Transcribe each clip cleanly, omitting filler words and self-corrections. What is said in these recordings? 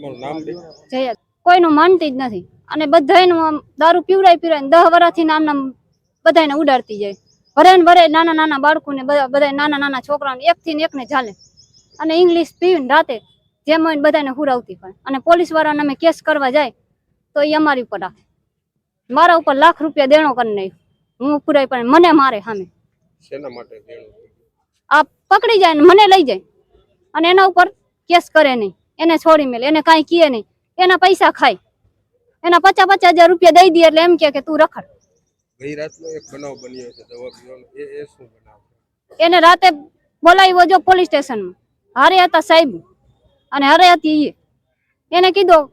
જય કોઈનું માનતી જ નથી અને બધાયનું દારૂ પીવડાય 10 વર્ષથી નાના બધાને ઉડાડતી જાય વરે નાના નાના બાળકોને બધા નાના છોકરાઓને એકથી ને એકને ઝાલે અને ઇંગ્લિશ પીવીને રાતે જેમ હોય બધાને હુરાવતી પણ અને પોલીસ વાળાને અમે કેસ કરવા જાય તો એ અમારી ઉપર રાખે મારા ઉપર લાખ રૂપિયા દેણો કરી નાખ્યો હું પુરાઈ પણ મને મારે સામે આ પકડી જાય ને મને લઈ જાય અને એના ઉપર કેસ કરે નહીં એને છોડી મેલે એને કાંઈ કહે નહીં એના પૈસા ખાય એના 50,000 રૂપિયા દઈ દે એટલે એમ કે તું રખડ એને રાતે બોલાવ્યો જો પોલીસ સ્ટેશનમાં હારે હતા સાહેબ અને હારે હતી એને કીધું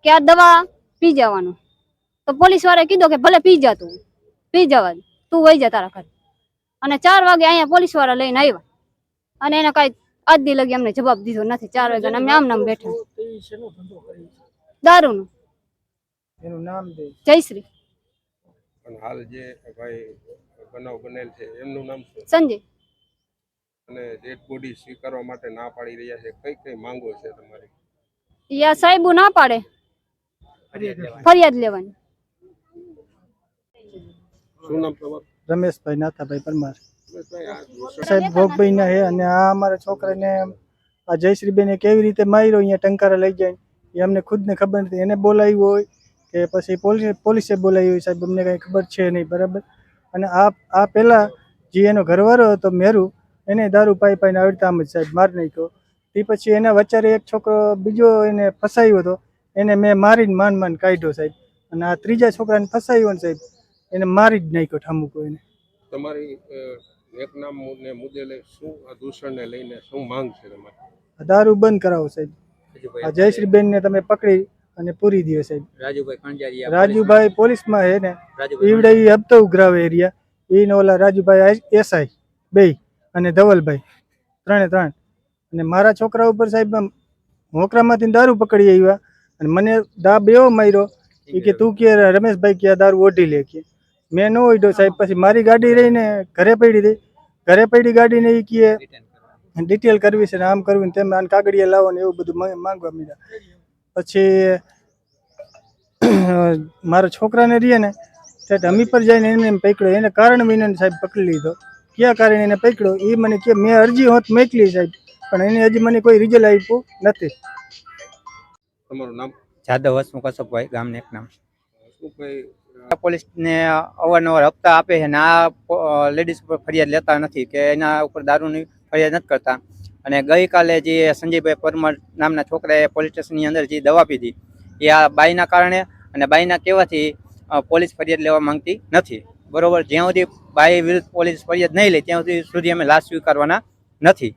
કે આ દવા પી જવાનું તો પોલીસ વાળાએ કીધું કે ભલે પી જા તું પી જવા તું વહી જા તારા ઘરે અને 4 વાગે અહીંયા પોલીસ વાળા લઈને આવ્યા અને એને કાંઈ આજ દી લગી અમને જવાબ દીધો નથી 4 વાગ્યા અમે આમ નામ બેઠા દારૂનું એનું નામ જયશ્રી અને હાલ જે ભાઈ બનાવ બનેલ છે એમનું નામ શું સંજય અને ડેડ બોડી સ્વીકારવા માટે ના પાડી રહ્યા છે કઈ માંગો છે તમારી યા સાહેબુ ના પાડે ફરિયાદ લેવાની શું નામ તમારું રમેશભાઈ નાથાભાઈ પરમાર સાહેબ ભોગભાઈ ના હે અને આ અમારા છોકરાને આ જયશ્રીબેને કેવી રીતે માર્યો અહીંયા ટંકારા લઈ જાય એ અમને ખુદને ખબર નથી એને બોલાવ્યું હોય કે પછી પોલીસે બોલાવ્યું હોય સાહેબ અમને કાંઈ ખબર છે નહીં બરાબર અને આ પહેલાં જે એનો ઘરવાળો હતો મેરુ એને દારૂ પાઈને અડતામ જ સાહેબ મારી નાખ્યો તે પછી એના વચ્ચે એક છોકરો બીજો એને ફસાયો હતો એને મેં મારીને માંડ કાઢ્યો સાહેબ અને આ ત્રીજા છોકરાને ફસાયો ને સાહેબ એને મારી જ નાખ્યો ઠામુકો એને તમારી એક નામ ને મુદ્દે લઈ શું આ દૂષણને લઈને શું માંગ છે તમારી દારૂ બંધ કરાવો સાહેબ આ જયશ્રીબેન ને તમે પકડી અને પૂરી દો સાહેબ રાજુભાઈ પોલીસમાં હે ને ઈવડે ઈ હપ્તો ઉઘરાવે એરિયા ઈને ઓલા રાજુભાઈ એસઆઈ બે અને ધવલભાઈ 3 અને મારા છોકરા ઉપર સાહેબ મોકરામાંથી દારૂ પકડી આવ્યા અને મને દાબ એવો માર્યો એ કે તું કે રમેશભાઈ કે દારૂ ઓઢી લે કે મેં ન ઓઢ્યો સાહેબ પછી મારી ગાડી રહીને ઘરે પડી ગાડીને એ કે ડિટેલ કરવી છે ને આમ કરવું ને તેમ આને કાગળિયા લાવો ને એવું બધું માંગવા માંડ્યા પછી મારા છોકરાને રહીએ ને ત્યારે અમી પર જઈને એને પકડ્યો એને કારણ વિના સાહેબ પકડી લીધો કયા કારણે એને પકડ્યો એ મને કે મેં અરજી હોત મોકલી સાહેબ પણ એને હજી મને કોઈ રિઝલ્ટ આપ્યું નથી તમારું નામ જાદવ હસમુખ અશોકભાઈ ગામને એક નામ પોલીસને અવારનવાર હપ્તા આપે છે અને આ લેડીઝ ઉપર ફરિયાદ લેતા નથી કે એના ઉપર દારૂની ફરિયાદ નથી કરતા અને ગઈકાલે જે સંજયભાઈ પરમાર નામના છોકરાએ પોલીસ સ્ટેશનની અંદર જે દવા પીધી એ આ બાઈના કારણે અને બાઈના કહેવાથી પોલીસ ફરિયાદ લેવા માંગતી નથી બરોબર જ્યાં સુધી બાઈ વિરુદ્ધ પોલીસ ફરિયાદ નહીં લે ત્યાં સુધી અમે લાશ સ્વીકારવાના નથી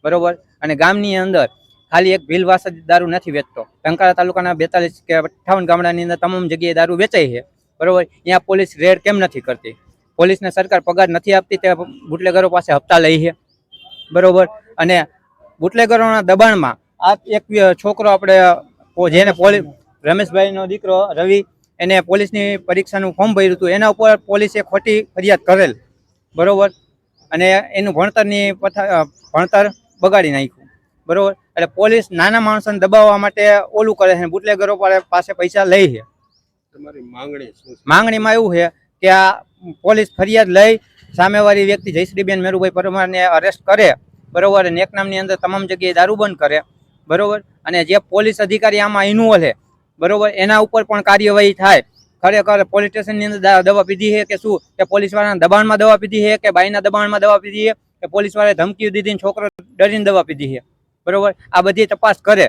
બરોબર અને ગામની અંદર ખાલી એક ભીલવાસ જ દારૂ નથી વેચતો ટંકારા તાલુકાના 42 કે 58 ગામડાની અંદર તમામ જગ્યાએ દારૂ વેચાય છે બરોબર અહીંયા પોલીસ રેડ કેમ નથી કરતી પોલીસને સરકાર પગાર નથી આપતી તે બુટલેગરો પાસે હપ્તા લઈ છે બરોબર અને બુટલેગરોના દબાણમાં આ એક છોકરો આપણે જેને રમેશભાઈનો દીકરો રવિ એને પોલીસની પરીક્ષાનું ફોર્મ ભર્યું હતું એના ઉપર પોલીસે ખોટી ફરિયાદ કરેલ બરોબર અને એનું ભણતર બગાડી નાખ્યું બરોબર એટલે પોલીસ નાના માણસોને દબાવવા માટે ઓલું કરે છે બુટલેગરો પાસે પૈસા લે છે તમારી માંગણી શું છે માંગણીમાં એવું છે કે આ પોલીસ ફરિયાદ લઈ સામેવાળી વ્યક્તિ જયશ્રીબેન મેરુભાઈ પરમારને અરેસ્ટ કરે બરોબર અને એક નામની અંદર તમામ જગ્યાએ દારૂ બંધ કરે બરોબર અને જે પોલીસ અધિકારી આમાં ઇન્વોલ્વ છે બરોબર એના ઉપર પણ કાર્યવાહી થાય ખરેખર પોલીસ સ્ટેશનની અંદર દવા પીધી છે કે શું કે પોલીસ વાળાના દબાણમાં દવા પીધી છે કે બાઈના દબાણમાં દવા પીધી છે કે પોલીસ વાળાએ ધમકી દીધી છોકરો ડરીને દવા પીધી છે બરોબર આ બધી તપાસ કરે